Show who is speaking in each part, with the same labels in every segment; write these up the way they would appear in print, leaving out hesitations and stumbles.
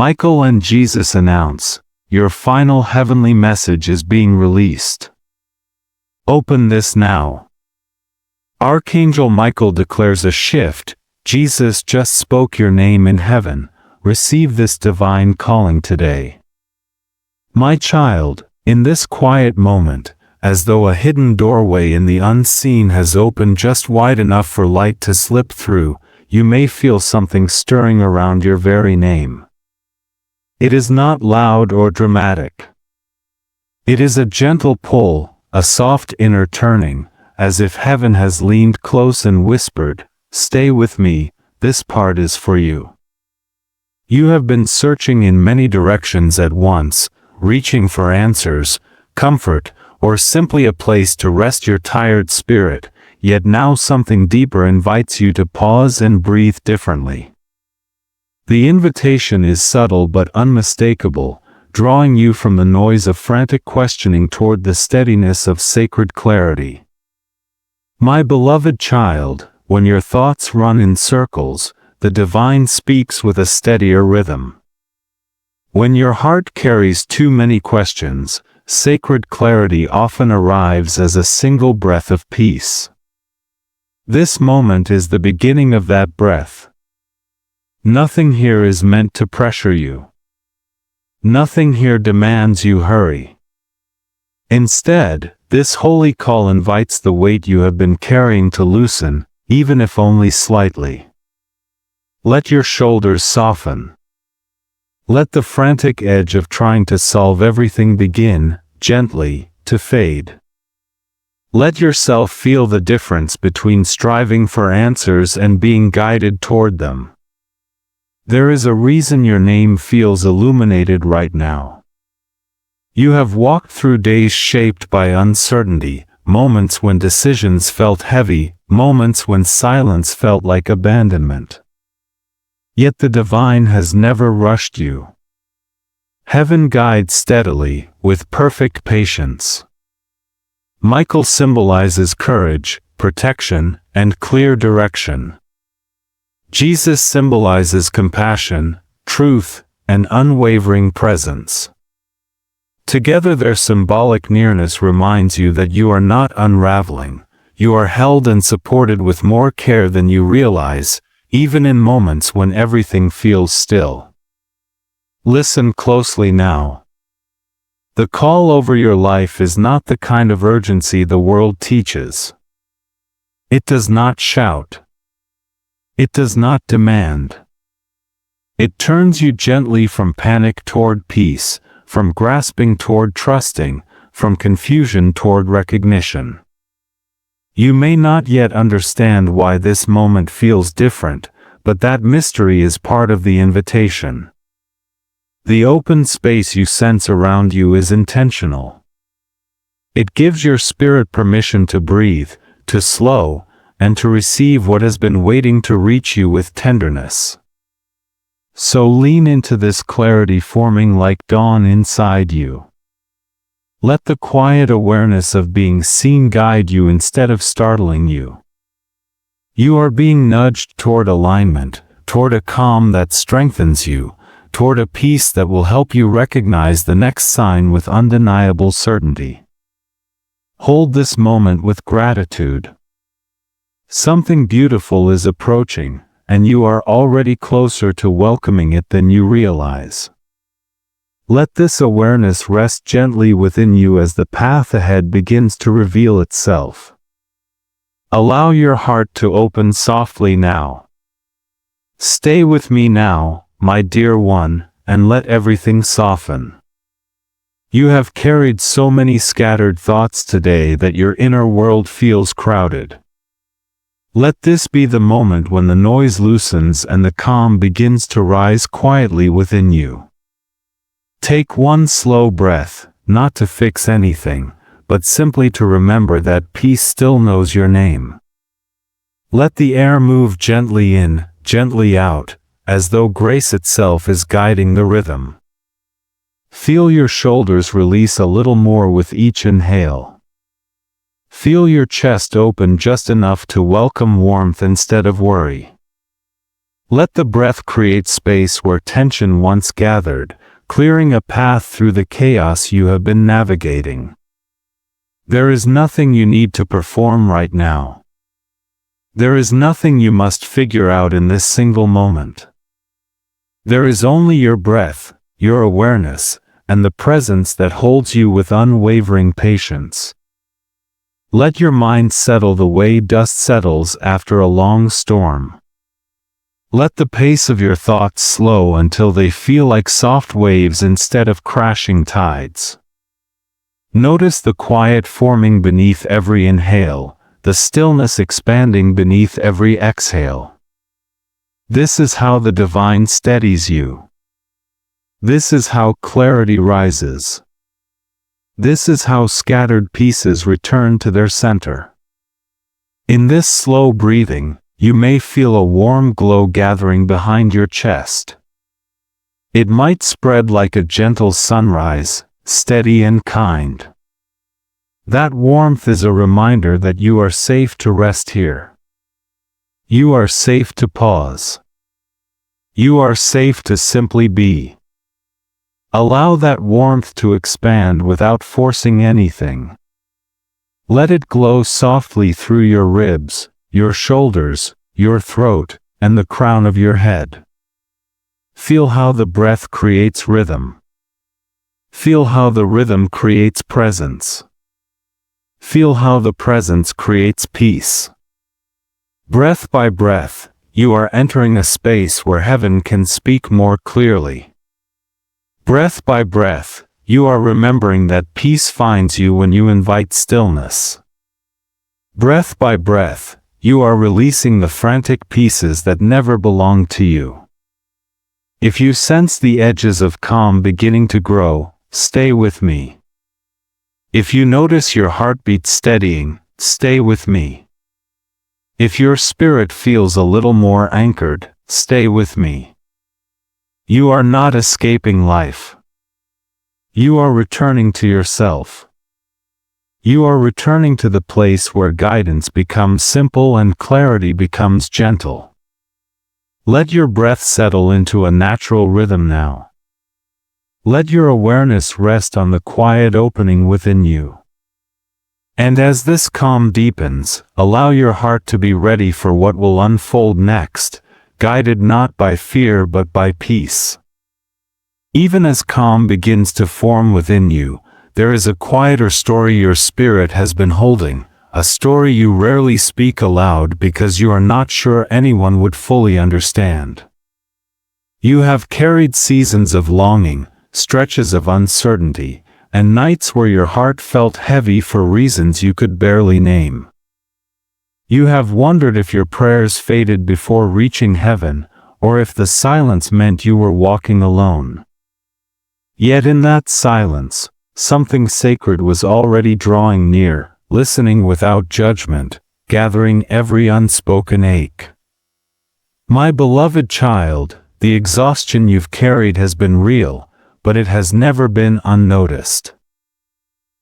Speaker 1: Michael and Jesus announce, your final heavenly message is being released. Open this now. Archangel Michael declares a shift. Jesus just spoke your name in heaven. Receive this divine calling today. My child, in this quiet moment, as though a hidden doorway in the unseen has opened just wide enough for light to slip through, you may feel something stirring around your very name. It is not loud or dramatic. It is a gentle pull, a soft inner turning, as if heaven has leaned close and whispered, "Stay with me, this part is for you." You have been searching in many directions at once, reaching for answers, comfort, or simply a place to rest your tired spirit, yet now something deeper invites you to pause and breathe differently. The invitation is subtle but unmistakable, drawing you from the noise of frantic questioning toward the steadiness of sacred clarity. My beloved child, when your thoughts run in circles, the divine speaks with a steadier rhythm. When your heart carries too many questions, sacred clarity often arrives as a single breath of peace. This moment is the beginning of that breath. Nothing here is meant to pressure you. Nothing here demands you hurry. Instead, this holy call invites the weight you have been carrying to loosen, even if only slightly. Let your shoulders soften. Let the frantic edge of trying to solve everything begin, gently, to fade. Let yourself feel the difference between striving for answers and being guided toward them. There is a reason your name feels illuminated right now. You have walked through days shaped by uncertainty, moments when decisions felt heavy, moments when silence felt like abandonment. Yet the divine has never rushed you. Heaven guides steadily, with perfect patience. Michael symbolizes courage, protection, and clear direction. Jesus symbolizes compassion, truth, and unwavering presence. Together their symbolic nearness reminds you that you are not unraveling, you are held and supported with more care than you realize, even in moments when everything feels still. Listen closely now. The call over your life is not the kind of urgency the world teaches. It does not shout. It does not demand. It turns you gently from panic toward peace, from grasping toward trusting, from confusion toward recognition. You may not yet understand why this moment feels different, but that mystery is part of the invitation. The open space you sense around you is intentional. It gives your spirit permission to breathe, to slow, and to receive what has been waiting to reach you with tenderness. So lean into this clarity forming like dawn inside you. Let the quiet awareness of being seen guide you instead of startling you. You are being nudged toward alignment, toward a calm that strengthens you, toward a peace that will help you recognize the next sign with undeniable certainty. Hold this moment with gratitude. Something beautiful is approaching, and you are already closer to welcoming it than you realize. Let this awareness rest gently within you as the path ahead begins to reveal itself. Allow your heart to open softly now. Stay with me now, my dear one, and let everything soften. You have carried so many scattered thoughts today that your inner world feels crowded. Let this be the moment when the noise loosens and the calm begins to rise quietly within you. Take one slow breath, not to fix anything, but simply to remember that peace still knows your name. Let the air move gently in, gently out, as though grace itself is guiding the rhythm. Feel your shoulders release a little more with each inhale. Feel your chest open just enough to welcome warmth instead of worry. Let the breath create space where tension once gathered, clearing a path through the chaos you have been navigating. There is nothing you need to perform right now. There is nothing you must figure out in this single moment. There is only your breath, your awareness, and the presence that holds you with unwavering patience. Let your mind settle the way dust settles after a long storm. Let the pace of your thoughts slow until they feel like soft waves instead of crashing tides. Notice the quiet forming beneath every inhale, the stillness expanding beneath every exhale. This is how the divine steadies you. This is how clarity rises. This is how scattered pieces return to their center. In this slow breathing, you may feel a warm glow gathering behind your chest. It might spread like a gentle sunrise, steady and kind. That warmth is a reminder that you are safe to rest here. You are safe to pause. You are safe to simply be. Allow that warmth to expand without forcing anything. Let it glow softly through your ribs, your shoulders, your throat, and the crown of your head. Feel how the breath creates rhythm. Feel how the rhythm creates presence. Feel how the presence creates peace. Breath by breath, you are entering a space where heaven can speak more clearly. Breath by breath, you are remembering that peace finds you when you invite stillness. Breath by breath, you are releasing the frantic pieces that never belonged to you. If you sense the edges of calm beginning to grow, stay with me. If you notice your heartbeat steadying, stay with me. If your spirit feels a little more anchored, stay with me. You are not escaping life. You are returning to yourself. You are returning to the place where guidance becomes simple and clarity becomes gentle. Let your breath settle into a natural rhythm now. Let your awareness rest on the quiet opening within you. And as this calm deepens, allow your heart to be ready for what will unfold next, guided not by fear but by peace. Even as calm begins to form within you, there is a quieter story your spirit has been holding, a story you rarely speak aloud because you are not sure anyone would fully understand. You have carried seasons of longing, stretches of uncertainty, and nights where your heart felt heavy for reasons you could barely name. You have wondered if your prayers faded before reaching heaven, or if the silence meant you were walking alone. Yet in that silence, something sacred was already drawing near, listening without judgment, gathering every unspoken ache. My beloved child, the exhaustion you've carried has been real, but it has never been unnoticed.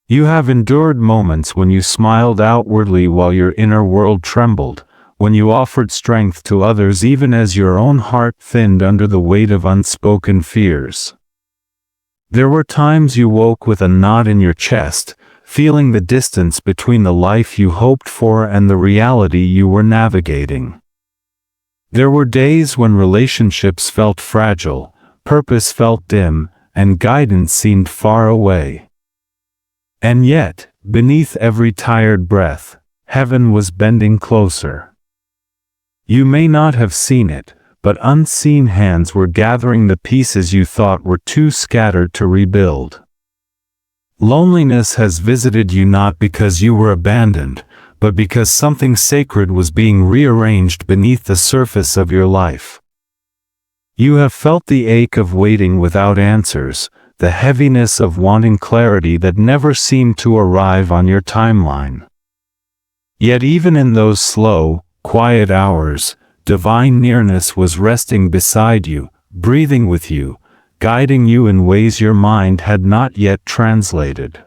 Speaker 1: You have endured moments when you smiled outwardly while your inner world trembled, when you offered strength to others even as your own heart thinned under the weight of unspoken fears. There were times you woke with a knot in your chest, feeling the distance between the life you hoped for and the reality you were navigating. There were days when relationships felt fragile, purpose felt dim, and guidance seemed far away. And yet, beneath every tired breath, heaven was bending closer. You may not have seen it, but unseen hands were gathering the pieces you thought were too scattered to rebuild. Loneliness has visited you not because you were abandoned, but because something sacred was being rearranged beneath the surface of your life. You have felt the ache of waiting without answers, the heaviness of wanting clarity that never seemed to arrive on your timeline. Yet even in those slow, quiet hours, divine nearness was resting beside you, breathing with you, guiding you in ways your mind had not yet translated.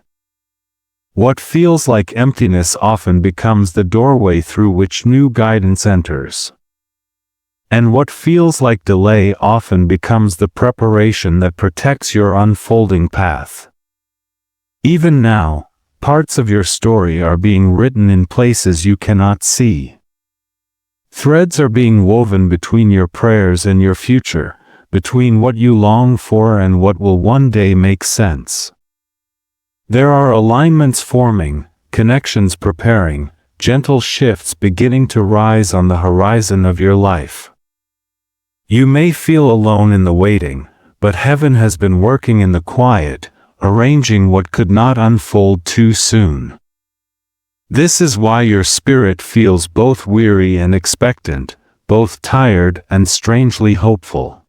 Speaker 1: What feels like emptiness often becomes the doorway through which new guidance enters. And what feels like delay often becomes the preparation that protects your unfolding path. Even now, parts of your story are being written in places you cannot see. Threads are being woven between your prayers and your future, between what you long for and what will one day make sense. There are alignments forming, connections preparing, gentle shifts beginning to rise on the horizon of your life. You may feel alone in the waiting, but heaven has been working in the quiet, arranging what could not unfold too soon. This is why your spirit feels both weary and expectant, both tired and strangely hopeful.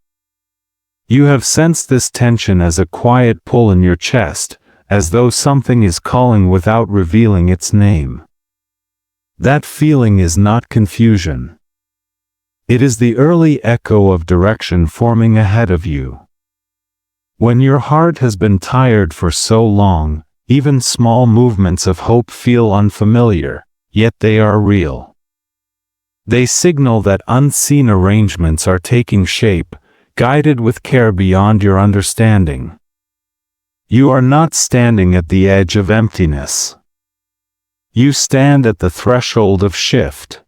Speaker 1: You have sensed this tension as a quiet pull in your chest, as though something is calling without revealing its name. That feeling is not confusion. It is the early echo of direction forming ahead of you. When your heart has been tired for so long, even small movements of hope feel unfamiliar, yet they are real. They signal that unseen arrangements are taking shape, guided with care beyond your understanding. You are not standing at the edge of emptiness. You stand at the threshold of shift.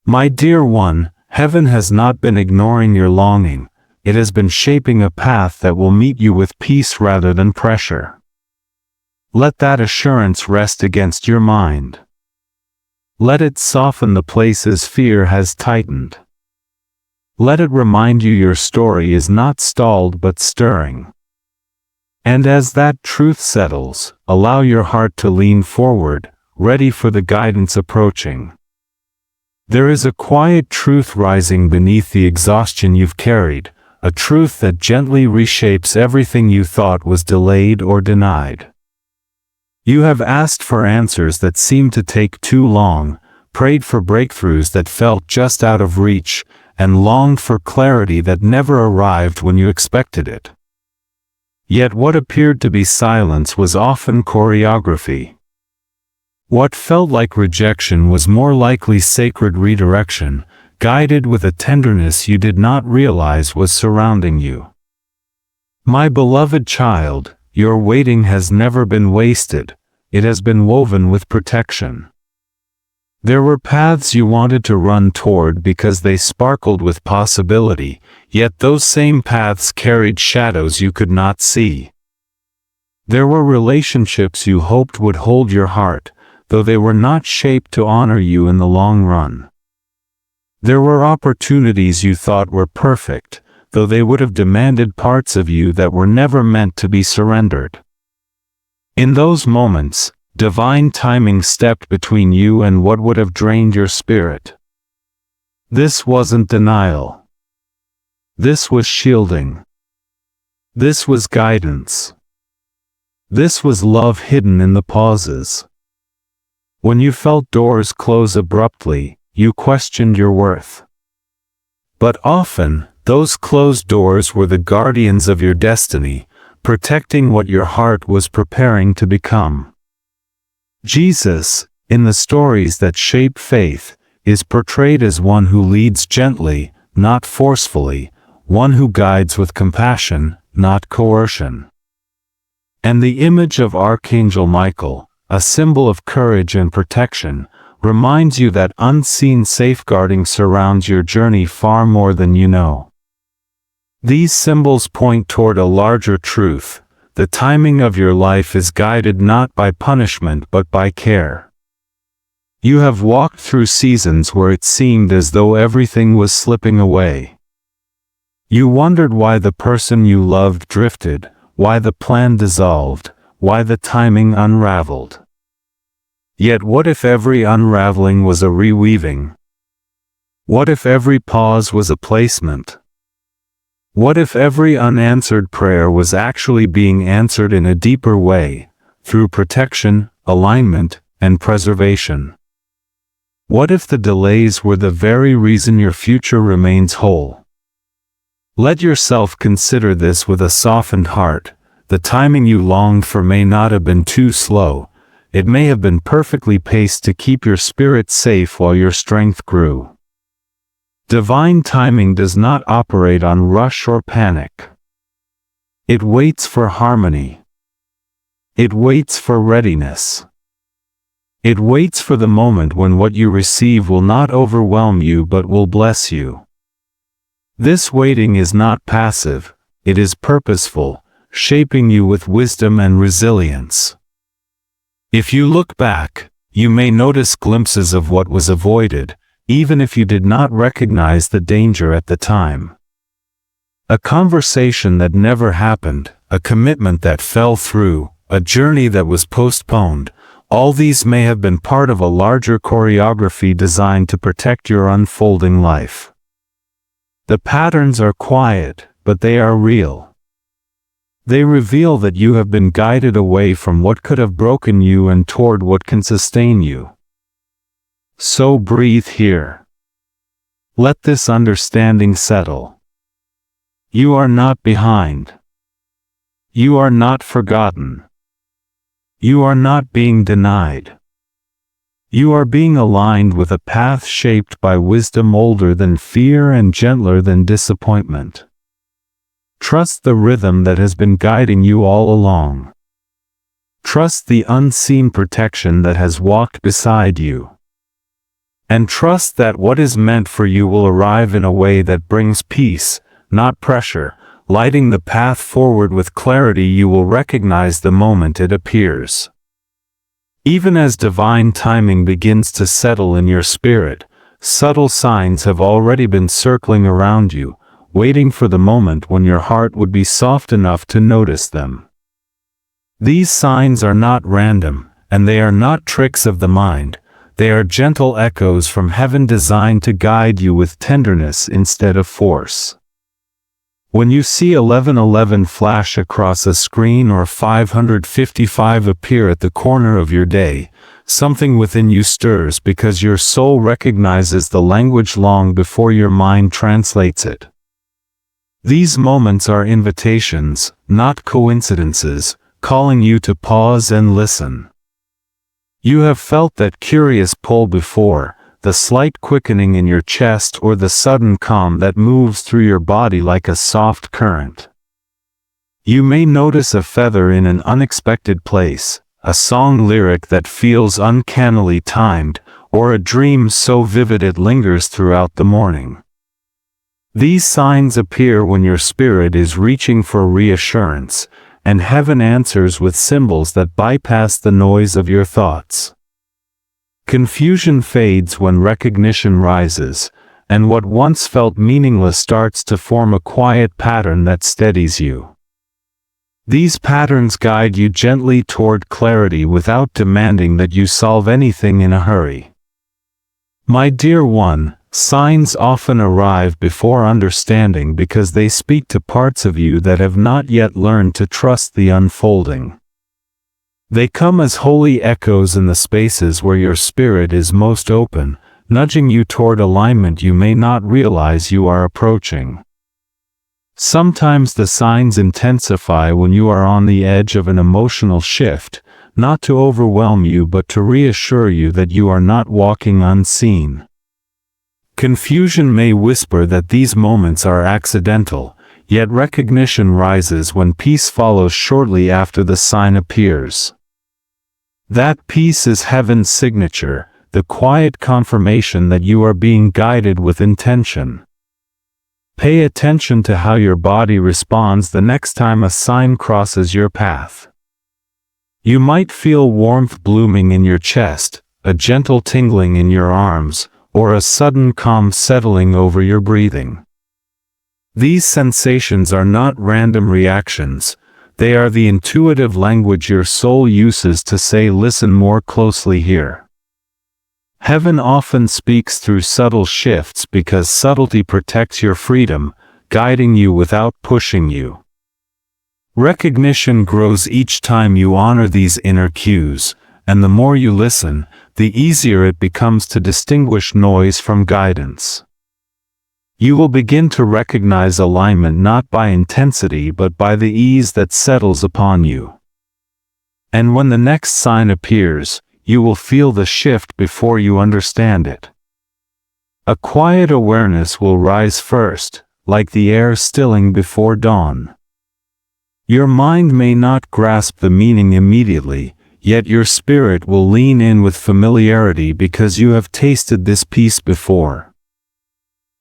Speaker 1: My dear one, heaven has not been ignoring your longing. It has been shaping a path that will meet you with peace rather than pressure. Let that assurance rest against your mind. Let it soften the places fear has tightened. Let it remind you your story is not stalled but stirring. And as that truth settles, allow your heart to lean forward, ready for the guidance approaching. There is a quiet truth rising beneath the exhaustion you've carried, a truth that gently reshapes everything you thought was delayed or denied. You have asked for answers that seemed to take too long, prayed for breakthroughs that felt just out of reach, and longed for clarity that never arrived when you expected it. Yet what appeared to be silence was often choreography. What felt like rejection was more likely sacred redirection, guided with a tenderness you did not realize was surrounding you. My beloved child, your waiting has never been wasted, it has been woven with protection. There were paths you wanted to run toward because they sparkled with possibility, yet those same paths carried shadows you could not see. There were relationships you hoped would hold your heart, though they were not shaped to honor you in the long run. There were opportunities you thought were perfect, though they would have demanded parts of you that were never meant to be surrendered. In those moments, divine timing stepped between you and what would have drained your spirit. This wasn't denial. This was shielding. This was guidance. This was love hidden in the pauses. When you felt doors close abruptly, you questioned your worth. But often, those closed doors were the guardians of your destiny, protecting what your heart was preparing to become. Jesus, in the stories that shape faith, is portrayed as one who leads gently, not forcefully, one who guides with compassion, not coercion. And the image of Archangel Michael, a symbol of courage and protection, reminds you that unseen safeguarding surrounds your journey far more than you know. These symbols point toward a larger truth: the timing of your life is guided not by punishment but by care. You have walked through seasons where it seemed as though everything was slipping away. You wondered why the person you loved drifted, why the plan dissolved, why the timing unraveled. Yet what if every unraveling was a reweaving? What if every pause was a placement? What if every unanswered prayer was actually being answered in a deeper way, through protection, alignment, and preservation? What if the delays were the very reason your future remains whole? Let yourself consider this with a softened heart. The timing you longed for may not have been too slow. It may have been perfectly paced to keep your spirit safe while your strength grew. Divine timing does not operate on rush or panic. It waits for harmony. It waits for readiness. It waits for the moment when what you receive will not overwhelm you but will bless you. This waiting is not passive, it is purposeful, shaping you with wisdom and resilience. If you look back, you may notice glimpses of what was avoided, even if you did not recognize the danger at the time. A conversation that never happened, a commitment that fell through, a journey that was postponed, all these may have been part of a larger choreography designed to protect your unfolding life. The patterns are quiet, but they are real. They reveal that you have been guided away from what could have broken you and toward what can sustain you. So breathe here. Let this understanding settle. You are not behind. You are not forgotten. You are not being denied. You are being aligned with a path shaped by wisdom older than fear and gentler than disappointment. Trust the rhythm that has been guiding you all along. Trust the unseen protection that has walked beside you. And trust that what is meant for you will arrive in a way that brings peace, not pressure, lighting the path forward with clarity you will recognize the moment it appears. Even as divine timing begins to settle in your spirit, subtle signs have already been circling around you, waiting for the moment when your heart would be soft enough to notice them. These signs are not random, and they are not tricks of the mind. They are gentle echoes from heaven designed to guide you with tenderness instead of force. When you see 1111 flash across a screen or 555 appear at the corner of your day, something within you stirs because your soul recognizes the language long before your mind translates it. These moments are invitations, not coincidences, calling you to pause and listen. You have felt that curious pull before, the slight quickening in your chest or the sudden calm that moves through your body like a soft current. You may notice a feather in an unexpected place, a song lyric that feels uncannily timed, or a dream so vivid it lingers throughout the morning. These signs appear when your spirit is reaching for reassurance, and heaven answers with symbols that bypass the noise of your thoughts. Confusion fades when recognition rises, and what once felt meaningless starts to form a quiet pattern that steadies you. These patterns guide you gently toward clarity without demanding that you solve anything in a hurry. My dear one, signs often arrive before understanding because they speak to parts of you that have not yet learned to trust the unfolding. They come as holy echoes in the spaces where your spirit is most open, nudging you toward alignment you may not realize you are approaching. Sometimes the signs intensify when you are on the edge of an emotional shift, not to overwhelm you but to reassure you that you are not walking unseen. Confusion may whisper that these moments are accidental, yet recognition rises when peace follows shortly after the sign appears. That peace is heaven's signature, the quiet confirmation that you are being guided with intention. Pay attention to how your body responds the next time a sign crosses your path. You might feel warmth blooming in your chest, a gentle tingling in your arms, or a sudden calm settling over your breathing. These sensations are not random reactions, they are the intuitive language your soul uses to say, "Listen more closely here." Heaven often speaks through subtle shifts because subtlety protects your freedom, guiding you without pushing you. Recognition grows each time you honor these inner cues, and the more you listen, the easier it becomes to distinguish noise from guidance. You will begin to recognize alignment not by intensity but by the ease that settles upon you. And when the next sign appears, you will feel the shift before you understand it. A quiet awareness will rise first, like the air stilling before dawn. Your mind may not grasp the meaning immediately, yet your spirit will lean in with familiarity because you have tasted this peace before.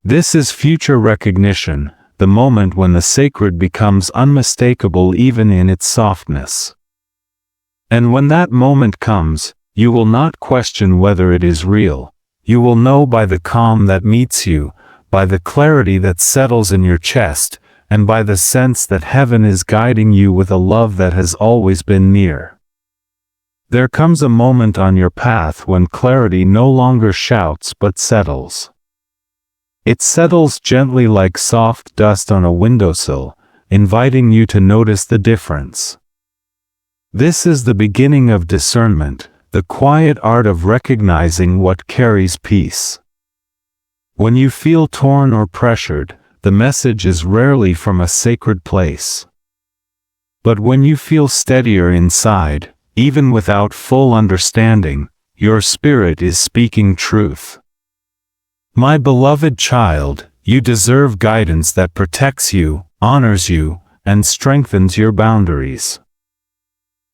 Speaker 1: This is future recognition, the moment when the sacred becomes unmistakable even in its softness. And when that moment comes, you will not question whether it is real. You will know by the calm that meets you, by the clarity that settles in your chest, and by the sense that heaven is guiding you with a love that has always been near. There comes a moment on your path when clarity no longer shouts but settles. It settles gently like soft dust on a windowsill, inviting you to notice the difference. This is the beginning of discernment, the quiet art of recognizing what carries peace. When you feel torn or pressured, the message is rarely from a sacred place. But when you feel steadier inside, even without full understanding, your spirit is speaking truth. My beloved child, you deserve guidance that protects you, honors you, and strengthens your boundaries.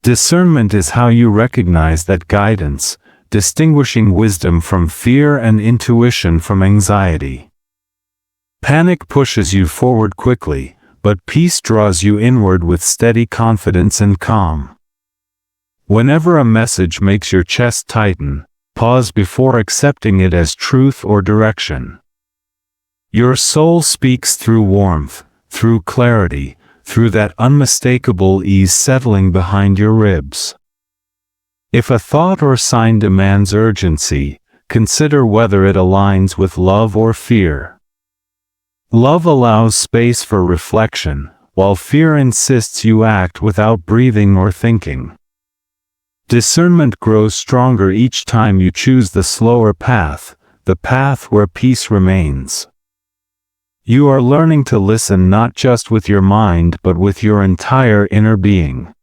Speaker 1: Discernment is how you recognize that guidance, distinguishing wisdom from fear and intuition from anxiety. Panic pushes you forward quickly, but peace draws you inward with steady confidence and calm. Whenever a message makes your chest tighten, pause before accepting it as truth or direction. Your soul speaks through warmth, through clarity, through that unmistakable ease settling behind your ribs. If a thought or sign demands urgency, consider whether it aligns with love or fear. Love allows space for reflection, while fear insists you act without breathing or thinking. Discernment grows stronger each time you choose the slower path, the path where peace remains. You are learning to listen not just with your mind but with your entire inner being.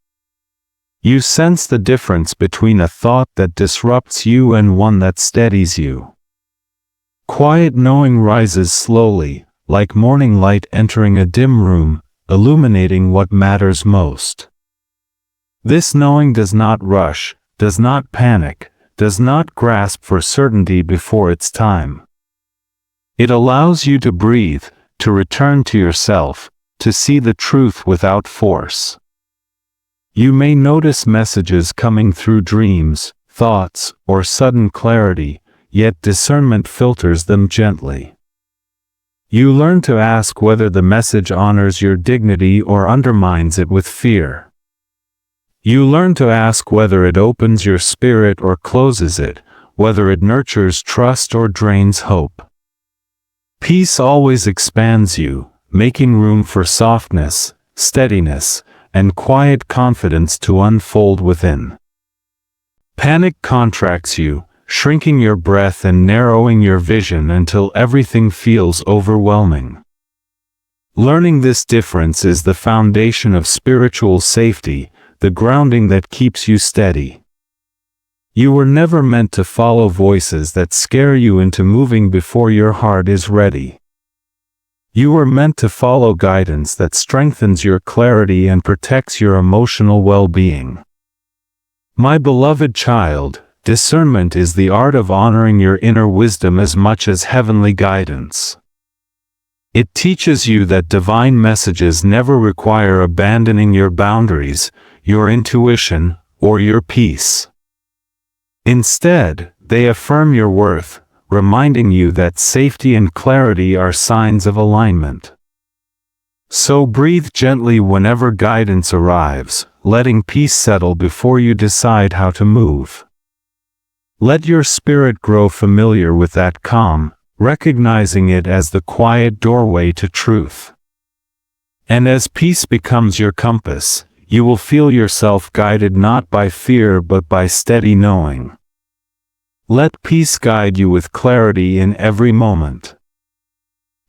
Speaker 1: You sense the difference between a thought that disrupts you and one that steadies you. Quiet knowing rises slowly, like morning light entering a dim room, illuminating what matters most. This knowing does not rush, does not panic, does not grasp for certainty before its time. It allows you to breathe, to return to yourself, to see the truth without force. You may notice messages coming through dreams, thoughts, or sudden clarity, yet discernment filters them gently. You learn to ask whether the message honors your dignity or undermines it with fear. You learn to ask whether it opens your spirit or closes it, whether it nurtures trust or drains hope. Peace always expands you, making room for softness, steadiness, and quiet confidence to unfold within. Panic contracts you, shrinking your breath and narrowing your vision until everything feels overwhelming. Learning this difference is the foundation of spiritual safety, the grounding that keeps you steady. You were never meant to follow voices that scare you into moving before your heart is ready. You were meant to follow guidance that strengthens your clarity and protects your emotional well-being. My beloved child, discernment is the art of honoring your inner wisdom as much as heavenly guidance. It teaches you that divine messages never require abandoning your boundaries, your intuition, or your peace. Instead, they affirm your worth, reminding you that safety and clarity are signs of alignment. So breathe gently whenever guidance arrives, letting peace settle before you decide how to move. Let your spirit grow familiar with that calm, recognizing it as the quiet doorway to truth. And as peace becomes your compass, you will feel yourself guided not by fear but by steady knowing. Let peace guide you with clarity in every moment.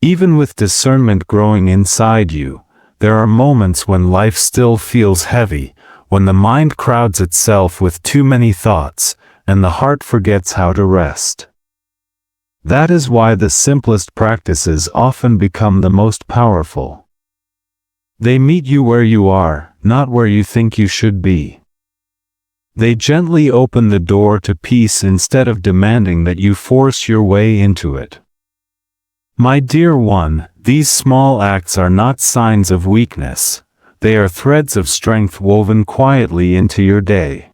Speaker 1: Even with discernment growing inside you, there are moments when life still feels heavy, when the mind crowds itself with too many thoughts, and the heart forgets how to rest. That is why the simplest practices often become the most powerful. They meet you where you are, not where you think you should be. They gently open the door to peace instead of demanding that you force your way into it. My dear one, these small acts are not signs of weakness. They are threads of strength woven quietly into your day.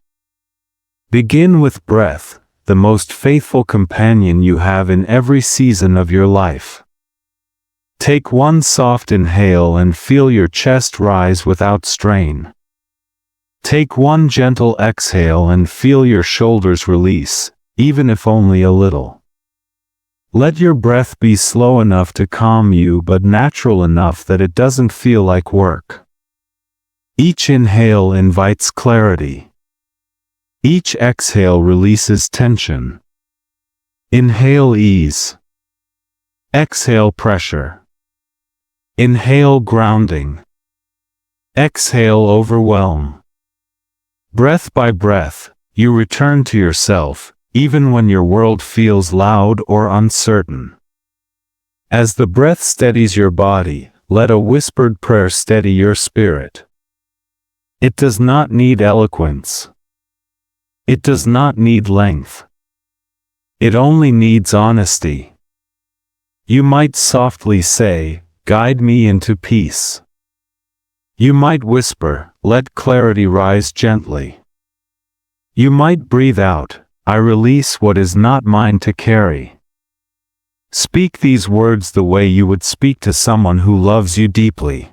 Speaker 1: Begin with breath, the most faithful companion you have in every season of your life. Take one soft inhale and feel your chest rise without strain. Take one gentle exhale and feel your shoulders release, even if only a little. Let your breath be slow enough to calm you but natural enough that it doesn't feel like work. Each inhale invites clarity. Each exhale releases tension. Inhale ease. Exhale pressure. Inhale grounding. Exhale overwhelm. Breath by breath, you return to yourself, even when your world feels loud or uncertain. As the breath steadies your body, let a whispered prayer steady your spirit. It does not need eloquence. It does not need length. It only needs honesty. You might softly say, "Guide me into peace." You might whisper, "Let clarity rise gently." You might breathe out, "I release what is not mine to carry." Speak these words the way you would speak to someone who loves you deeply.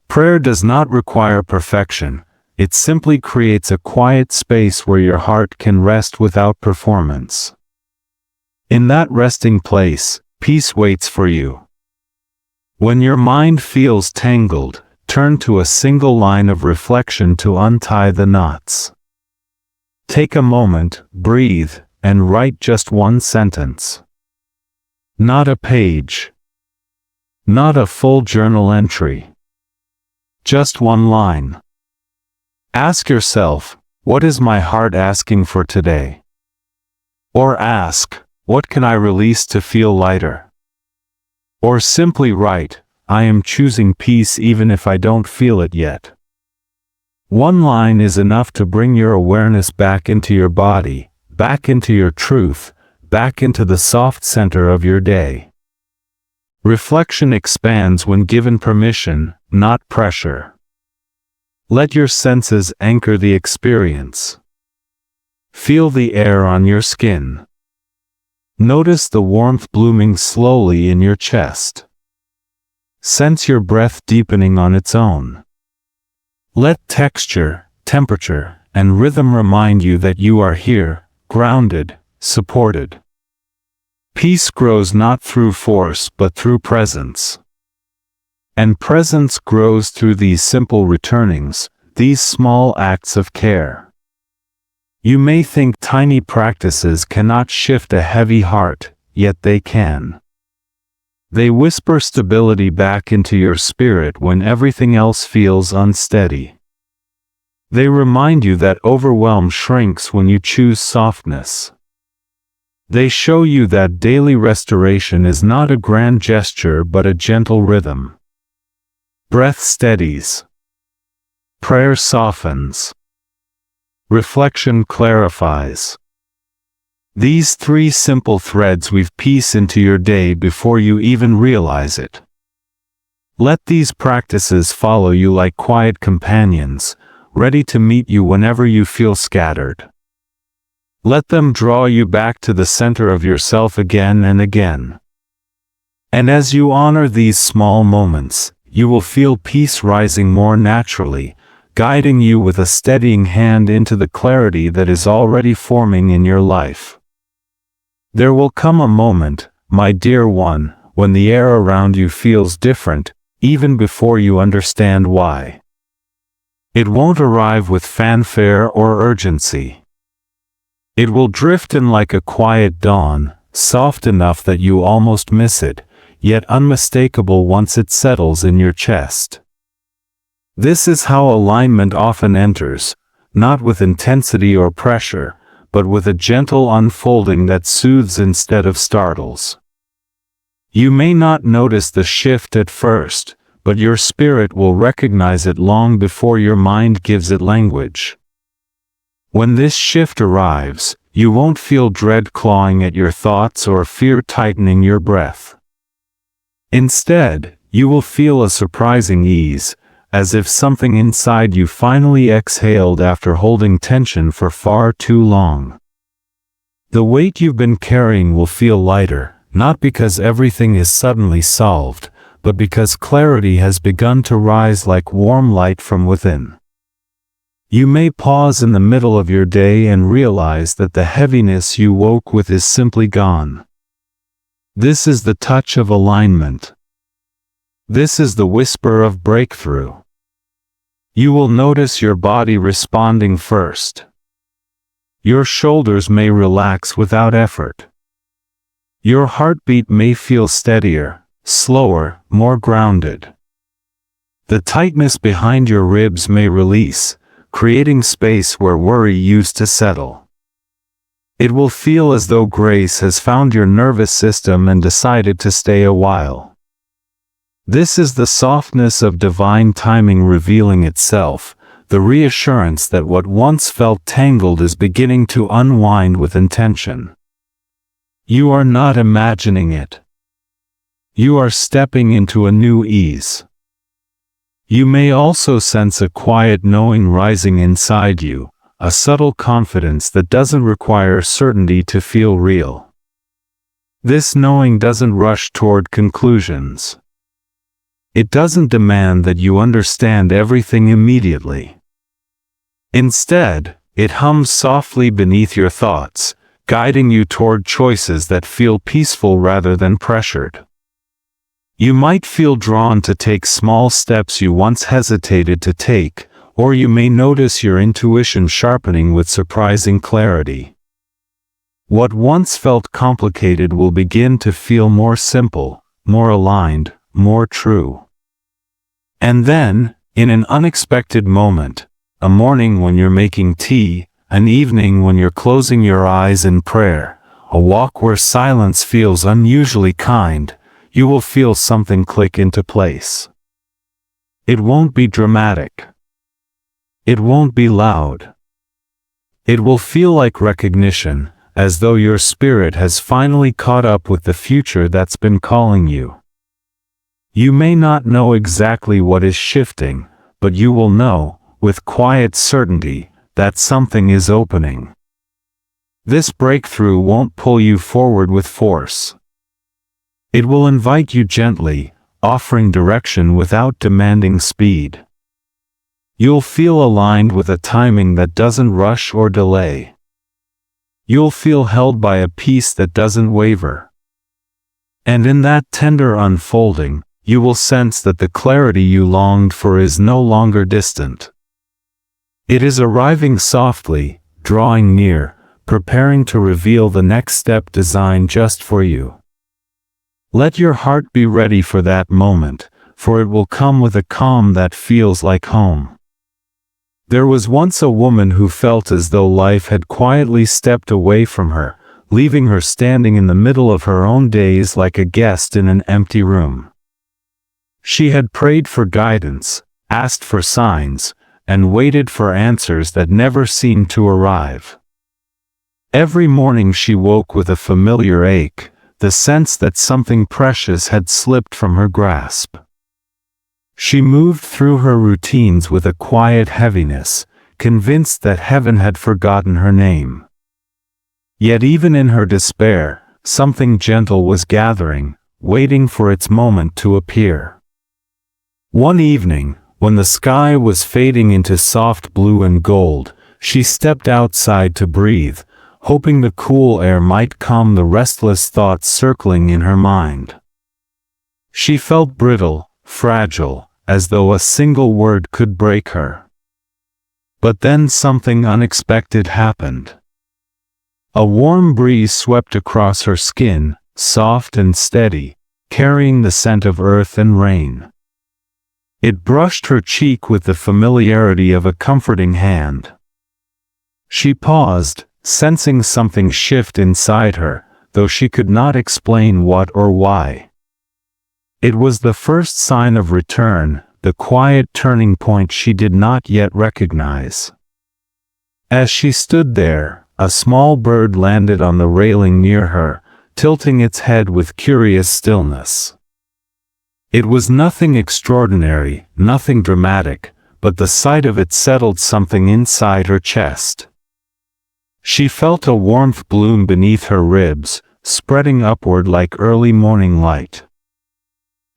Speaker 1: Prayer does not require perfection, it simply creates a quiet space where your heart can rest without performance. In that resting place, peace waits for you. When your mind feels tangled, turn to a single line of reflection to untie the knots. Take a moment, breathe, and write just one sentence. Not a page. Not a full journal entry. Just one line. Ask yourself, what is my heart asking for today? Or ask, what can I release to feel lighter? Or simply write, I am choosing peace even if I don't feel it yet. One line is enough to bring your awareness back into your body, back into your truth, back into the soft center of your day. Reflection expands when given permission, not pressure. Let your senses anchor the experience. Feel the air on your skin. Notice the warmth blooming slowly in your chest. Sense your breath deepening on its own. Let texture, temperature, and rhythm remind you that you are here, grounded, supported. Peace grows not through force but through presence. And presence grows through these simple returnings, these small acts of care. You may think tiny practices cannot shift a heavy heart, yet they can. They whisper stability back into your spirit when everything else feels unsteady. They remind you that overwhelm shrinks when you choose softness. They show you that daily restoration is not a grand gesture but a gentle rhythm. Breath steadies. Prayer softens. Reflection clarifies. These three simple threads weave peace into your day before you even realize it. Let these practices follow you like quiet companions, ready to meet you whenever you feel scattered. Let them draw you back to the center of yourself again and again. And as you honor these small moments, you will feel peace rising more naturally, guiding you with a steadying hand into the clarity that is already forming in your life. There will come a moment, my dear one, when the air around you feels different, even before you understand why. It won't arrive with fanfare or urgency. It will drift in like a quiet dawn, soft enough that you almost miss it, yet unmistakable once it settles in your chest. This is how alignment often enters, not with intensity or pressure, but with a gentle unfolding that soothes instead of startles. You may not notice the shift at first, but your spirit will recognize it long before your mind gives it language. When this shift arrives, you won't feel dread clawing at your thoughts or fear tightening your breath. Instead, you will feel a surprising ease, as if something inside you finally exhaled after holding tension for far too long. The weight you've been carrying will feel lighter, not because everything is suddenly solved, but because clarity has begun to rise like warm light from within. You may pause in the middle of your day and realize that the heaviness you woke with is simply gone. This is the touch of alignment. This is the whisper of breakthrough. You will notice your body responding first. Your shoulders may relax without effort. Your heartbeat may feel steadier, slower, more grounded. The tightness behind your ribs may release, creating space where worry used to settle. It will feel as though grace has found your nervous system and decided to stay a while. This is the softness of divine timing revealing itself, the reassurance that what once felt tangled is beginning to unwind with intention. You are not imagining it. You are stepping into a new ease. You may also sense a quiet knowing rising inside you, a subtle confidence that doesn't require certainty to feel real. This knowing doesn't rush toward conclusions. It doesn't demand that you understand everything immediately. Instead, it hums softly beneath your thoughts, guiding you toward choices that feel peaceful rather than pressured. You might feel drawn to take small steps you once hesitated to take, or you may notice your intuition sharpening with surprising clarity. What once felt complicated will begin to feel more simple, more aligned, more true. And then, in an unexpected moment, a morning when you're making tea, an evening when you're closing your eyes in prayer, a walk where silence feels unusually kind, you will feel something click into place. It won't be dramatic. It won't be loud. It will feel like recognition, as though your spirit has finally caught up with the future that's been calling you. You may not know exactly what is shifting, but you will know, with quiet certainty, that something is opening. This breakthrough won't pull you forward with force. It will invite you gently, offering direction without demanding speed. You'll feel aligned with a timing that doesn't rush or delay. You'll feel held by a peace that doesn't waver. And in that tender unfolding, you will sense that the clarity you longed for is no longer distant. It is arriving softly, drawing near, preparing to reveal the next step designed just for you. Let your heart be ready for that moment, for it will come with a calm that feels like home. There was once a woman who felt as though life had quietly stepped away from her, leaving her standing in the middle of her own days like a guest in an empty room. She had prayed for guidance, asked for signs, and waited for answers that never seemed to arrive. Every morning she woke with a familiar ache, the sense that something precious had slipped from her grasp. She moved through her routines with a quiet heaviness, convinced that heaven had forgotten her name. Yet even in her despair, something gentle was gathering, waiting for its moment to appear. One evening, when the sky was fading into soft blue and gold, she stepped outside to breathe, hoping the cool air might calm the restless thoughts circling in her mind. She felt brittle, fragile, as though a single word could break her. But then something unexpected happened. A warm breeze swept across her skin, soft and steady, carrying the scent of earth and rain. It brushed her cheek with the familiarity of a comforting hand. She paused, sensing something shift inside her, though she could not explain what or why. It was the first sign of return, the quiet turning point she did not yet recognize. As she stood there, a small bird landed on the railing near her, tilting its head with curious stillness. It was nothing extraordinary, nothing dramatic, but the sight of it settled something inside her chest. She felt a warmth bloom beneath her ribs, spreading upward like early morning light.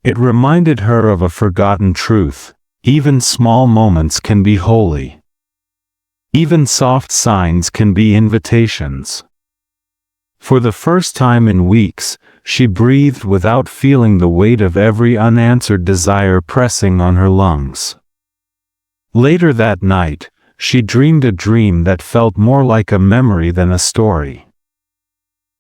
Speaker 1: It reminded her of a forgotten truth: even small moments can be holy. Even soft signs can be invitations. For the first time in weeks, she breathed without feeling the weight of every unanswered desire pressing on her lungs. Later that night, she dreamed a dream that felt more like a memory than a story.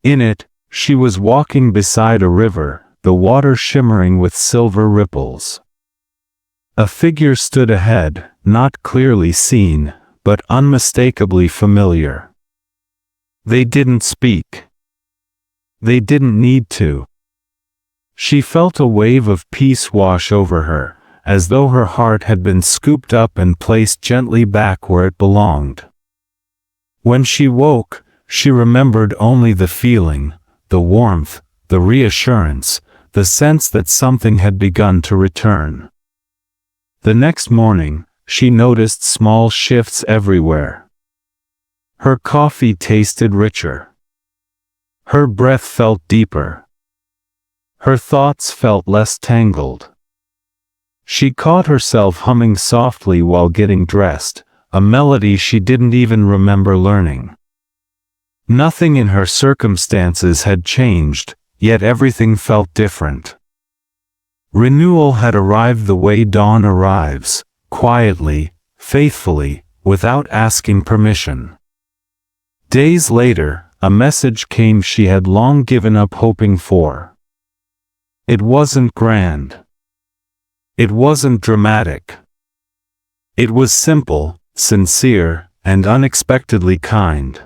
Speaker 1: In it, she was walking beside a river, the water shimmering with silver ripples. A figure stood ahead, not clearly seen, but unmistakably familiar. They didn't speak. They didn't need to. She felt a wave of peace wash over her, as though her heart had been scooped up and placed gently back where it belonged. When she woke, she remembered only the feeling, the warmth, the reassurance, the sense that something had begun to return. The next morning, she noticed small shifts everywhere. Her coffee tasted richer. Her breath felt deeper. Her thoughts felt less tangled. She caught herself humming softly while getting dressed, a melody she didn't even remember learning. Nothing in her circumstances had changed, yet everything felt different. Renewal had arrived the way dawn arrives, quietly, faithfully, without asking permission. Days later, a message came she had long given up hoping for. It wasn't grand. It wasn't dramatic. It was simple, sincere, and unexpectedly kind.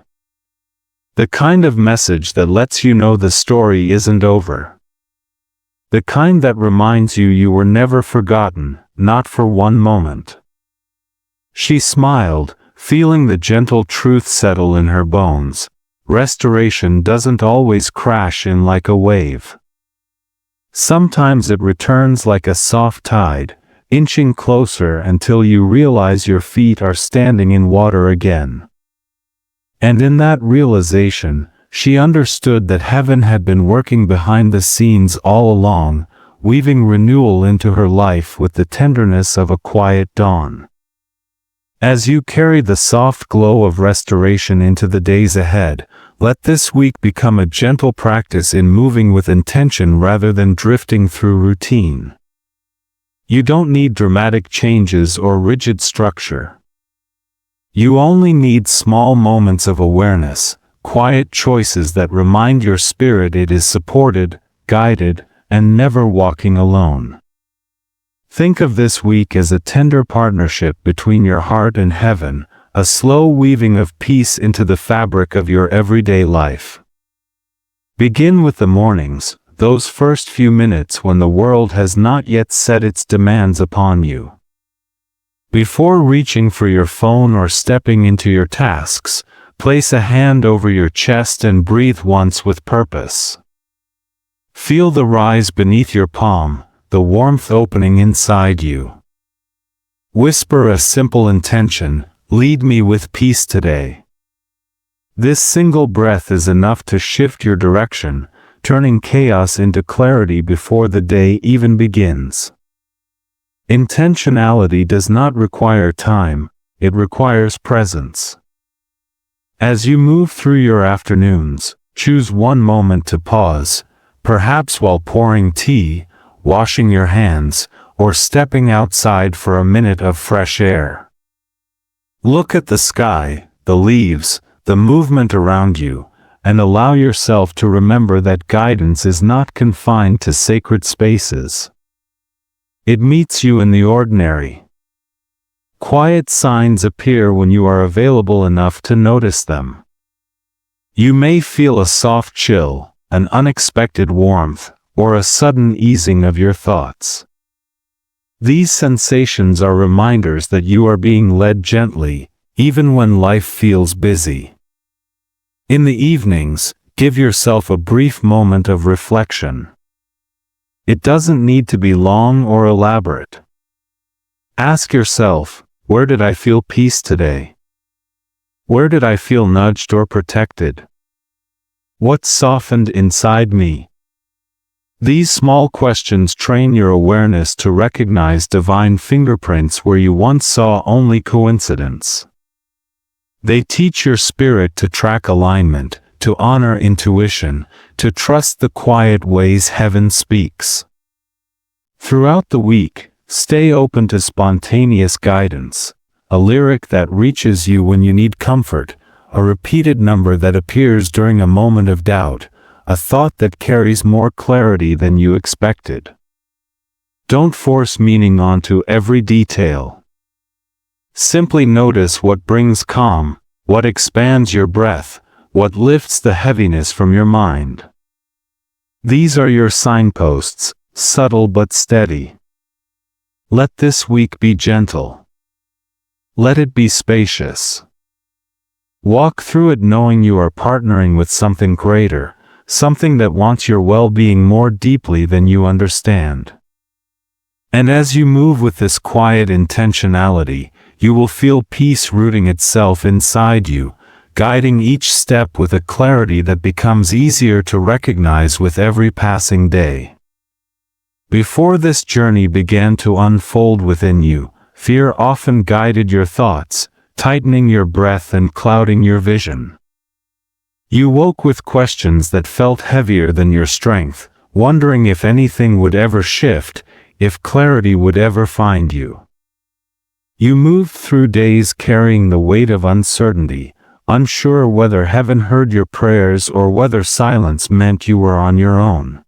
Speaker 1: The kind of message that lets you know the story isn't over. The kind that reminds you you were never forgotten, not for one moment. She smiled, feeling the gentle truth settle in her bones. Restoration doesn't always crash in like a wave. Sometimes it returns like a soft tide, inching closer until you realize your feet are standing in water again. And in that realization, she understood that heaven had been working behind the scenes all along, weaving renewal into her life with the tenderness of a quiet dawn. As you carry the soft glow of restoration into the days ahead, let this week become a gentle practice in moving with intention rather than drifting through routine. You don't need dramatic changes or rigid structure. You only need small moments of awareness, quiet choices that remind your spirit it is supported, guided, and never walking alone. Think of this week as a tender partnership between your heart and heaven, a slow weaving of peace into the fabric of your everyday life. Begin with the mornings, those first few minutes when the world has not yet set its demands upon you. Before reaching for your phone or stepping into your tasks, place a hand over your chest and breathe once with purpose. Feel the rise beneath your palm, the warmth opening inside you. Whisper a simple intention: lead me with peace today. This single breath is enough to shift your direction, turning chaos into clarity before the day even begins. Intentionality does not require time, it requires presence. As you move through your afternoons, choose one moment to pause, perhaps while pouring tea, washing your hands, or stepping outside for a minute of fresh air. Look at the sky, the leaves, the movement around you, and allow yourself to remember that guidance is not confined to sacred spaces. It meets you in the ordinary. Quiet signs appear when you are available enough to notice them. You may feel a soft chill, an unexpected warmth, or a sudden easing of your thoughts. These sensations are reminders that you are being led gently, even when life feels busy. In the evenings, give yourself a brief moment of reflection. It doesn't need to be long or elaborate. Ask yourself, where did I feel peace today? Where did I feel nudged or protected? What softened inside me? These small questions train your awareness to recognize divine fingerprints where you once saw only coincidence. They teach your spirit to track alignment, to honor intuition, to trust the quiet ways heaven speaks. Throughout the week, stay open to spontaneous guidance, a lyric that reaches you when you need comfort, a repeated number that appears during a moment of doubt, a thought that carries more clarity than you expected. Don't force meaning onto every detail. Simply notice what brings calm, what expands your breath, what lifts the heaviness from your mind. These are your signposts, subtle but steady. Let this week be gentle. Let it be spacious. Walk through it knowing you are partnering with something greater, something that wants your well-being more deeply than you understand. And as you move with this quiet intentionality, you will feel peace rooting itself inside you, guiding each step with a clarity that becomes easier to recognize with every passing day. Before this journey began to unfold within you, fear often guided your thoughts, tightening your breath and clouding your vision. You woke with questions that felt heavier than your strength, wondering if anything would ever shift, if clarity would ever find you. You moved through days carrying the weight of uncertainty, unsure whether heaven heard your prayers or whether silence meant you were on your own.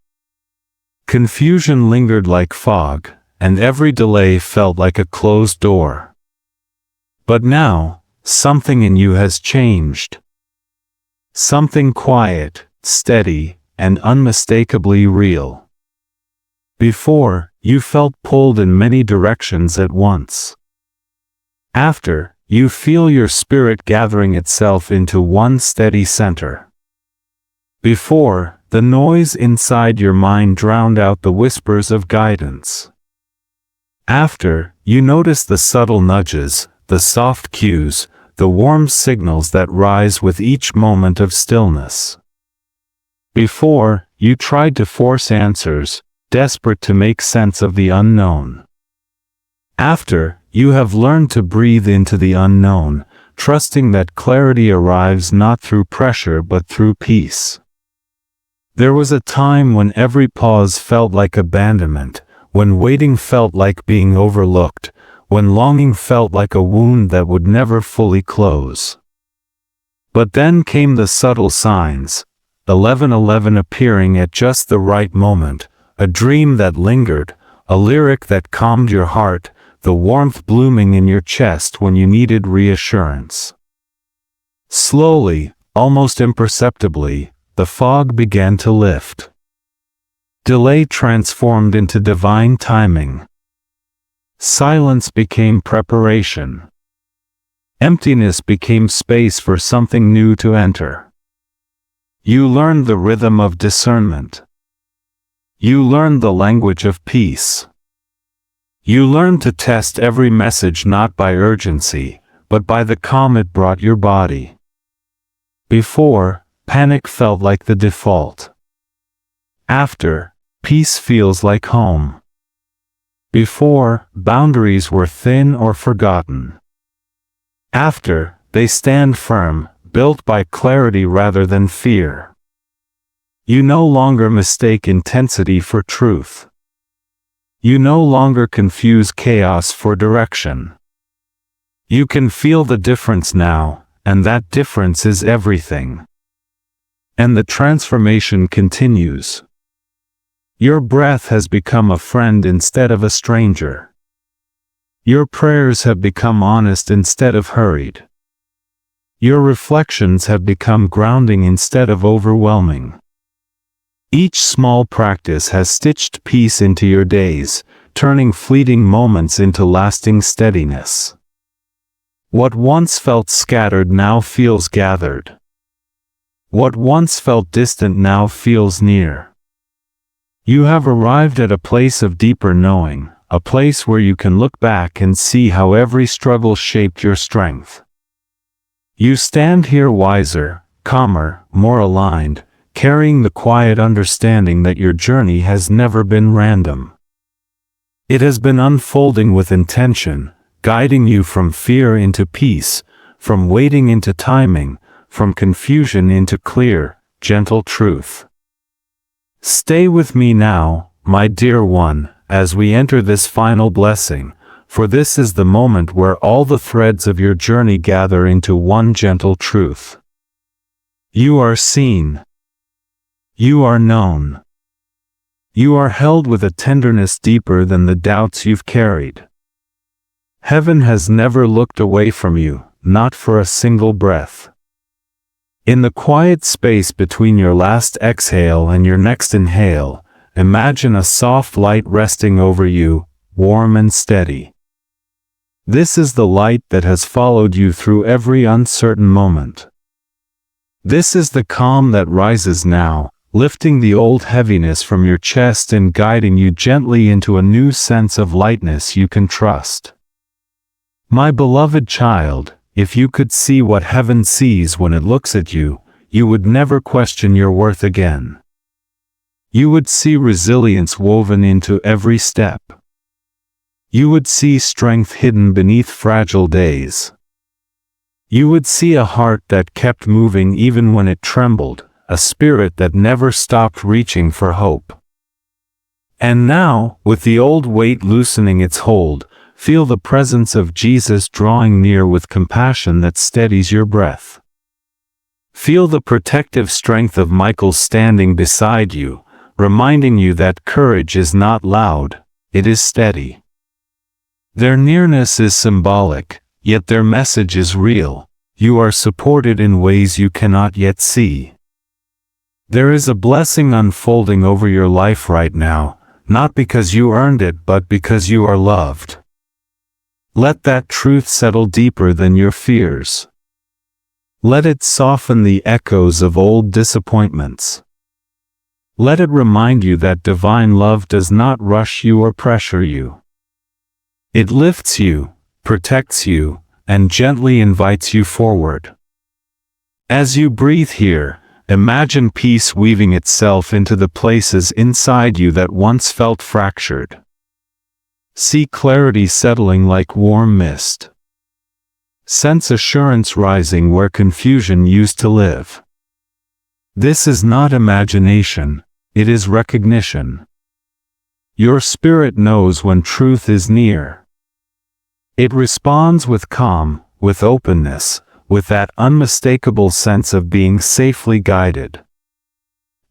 Speaker 1: Confusion lingered like fog, and every delay felt like a closed door. But now, something in you has changed. Something quiet, steady, and unmistakably real. Before, you felt pulled in many directions at once. After, you feel your spirit gathering itself into one steady center. Before, the noise inside your mind drowned out the whispers of guidance. After, you notice the subtle nudges, the soft cues, the warm signals that rise with each moment of stillness. Before, you tried to force answers, desperate to make sense of the unknown. After, you have learned to breathe into the unknown, trusting that clarity arrives not through pressure but through peace. There was a time when every pause felt like abandonment, when waiting felt like being overlooked, when longing felt like a wound that would never fully close. But then came the subtle signs, 11:11 appearing at just the right moment, a dream that lingered, a lyric that calmed your heart, the warmth blooming in your chest when you needed reassurance. Slowly, almost imperceptibly, the fog began to lift. Delay transformed into divine timing. Silence became preparation. Emptiness became space for something new to enter. You learned the rhythm of discernment. You learned the language of peace. You learned to test every message not by urgency, but by the calm it brought your body. Before, panic felt like the default. After, peace feels like home. Before, boundaries were thin or forgotten. After, they stand firm, built by clarity rather than fear. You no longer mistake intensity for truth. You no longer confuse chaos for direction. You can feel the difference now, and that difference is everything. And the transformation continues. Your breath has become a friend instead of a stranger. Your prayers have become honest instead of hurried. Your reflections have become grounding instead of overwhelming. Each small practice has stitched peace into your days, turning fleeting moments into lasting steadiness. What once felt scattered now feels gathered. What once felt distant now feels near. You have arrived at a place of deeper knowing, a place where you can look back and see how every struggle shaped your strength. You stand here wiser, calmer, more aligned, carrying the quiet understanding that your journey has never been random. It has been unfolding with intention, guiding you from fear into peace, from waiting into timing, from confusion into clear, gentle truth. Stay with me now, my dear one, as we enter this final blessing, for this is the moment where all the threads of your journey gather into one gentle truth. You are seen. You are known. You are held with a tenderness deeper than the doubts you've carried. Heaven has never looked away from you, not for a single breath. In the quiet space between your last exhale and your next inhale, imagine a soft light resting over you, warm and steady. This is the light that has followed you through every uncertain moment. This is the calm that rises now, lifting the old heaviness from your chest and guiding you gently into a new sense of lightness you can trust. My beloved child, if you could see what heaven sees when it looks at you, you would never question your worth again. You would see resilience woven into every step. You would see strength hidden beneath fragile days. You would see a heart that kept moving even when it trembled, a spirit that never stopped reaching for hope. And now, with the old weight loosening its hold, feel the presence of Jesus drawing near with compassion that steadies your breath. Feel the protective strength of Michael standing beside you, reminding you that courage is not loud, it is steady. Their nearness is symbolic, yet their message is real. You are supported in ways you cannot yet see. There is a blessing unfolding over your life right now, not because you earned it but because you are loved. Let that truth settle deeper than your fears. Let it soften the echoes of old disappointments. Let it remind you that divine love does not rush you or pressure you. It lifts you, protects you, and gently invites you forward. As you breathe here, imagine peace weaving itself into the places inside you that once felt fractured. See clarity settling like warm mist. Sense assurance rising where confusion used to live. This is not imagination, it is recognition. Your spirit knows when truth is near. It responds with calm, with openness, with that unmistakable sense of being safely guided.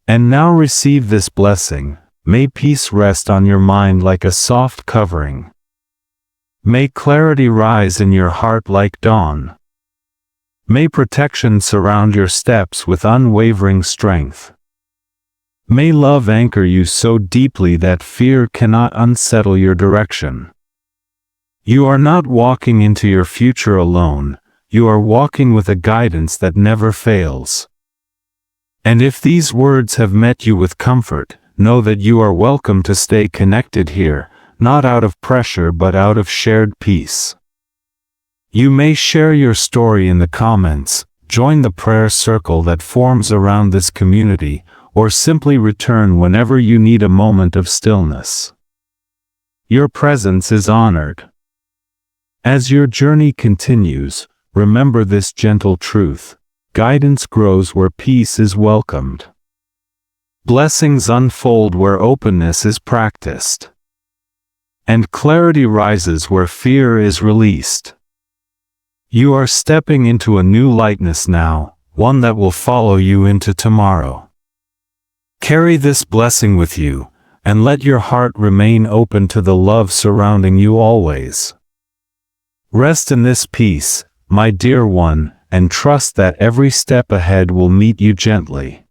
Speaker 1: And now receive this blessing. May peace rest on your mind like a soft covering. May clarity rise in your heart like dawn. May protection surround your steps with unwavering strength. May love anchor you so deeply that fear cannot unsettle your direction. You are not walking into your future alone, you are walking with a guidance that never fails. And if these words have met you with comfort, know that you are welcome to stay connected here, not out of pressure but out of shared peace. You may share your story in the comments, join the prayer circle that forms around this community, or simply return whenever you need a moment of stillness. Your presence is honored. As your journey continues, remember this gentle truth: guidance grows where peace is welcomed. Blessings unfold where openness is practiced. And clarity rises where fear is released. You are stepping into a new lightness now, one that will follow you into tomorrow. Carry this blessing with you, and let your heart remain open to the love surrounding you always. Rest in this peace, my dear one, and trust that every step ahead will meet you gently.